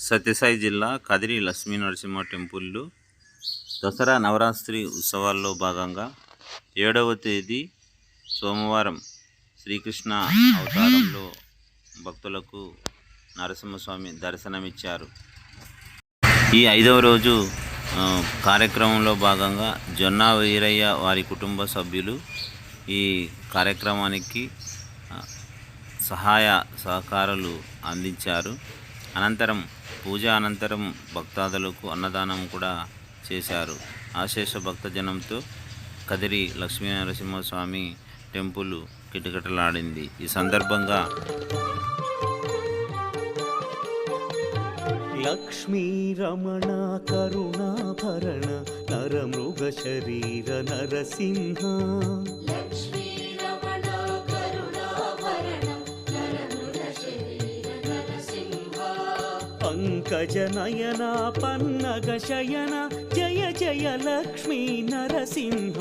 సత్యసాయి జిల్లా కదిరి లక్ష్మీ నరసింహ టెంపుల్లో దసరా నవరాత్రి ఉత్సవాల్లో భాగంగా 7వ తేదీ సోమవారం శ్రీకృష్ణ అవతారంలో భక్తులకు నరసింహస్వామి దర్శనమిచ్చారు. ఈ 5వ రోజు కార్యక్రమంలో భాగంగా జొన్న వీరయ్య వారి కుటుంబ సభ్యులు ఈ కార్యక్రమానికి సహాయ సహకారాలు అందించారు. అనంతరం పూజ అనంతరం భక్తాదులకు అన్నదానం కూడా చేశారు. ఆశేష భక్తజనంతో కదిరి లక్ష్మీ నరసింహస్వామి టెంపుల్ కిటకిటలాడింది. ఈ సందర్భంగా లక్ష్మీ రమణ కరుణాభరణ నరమృగ శరీర నరసింహ పంకజ నయన పన్నగ శయన జయ జయ లక్ష్మీ నరసింహ.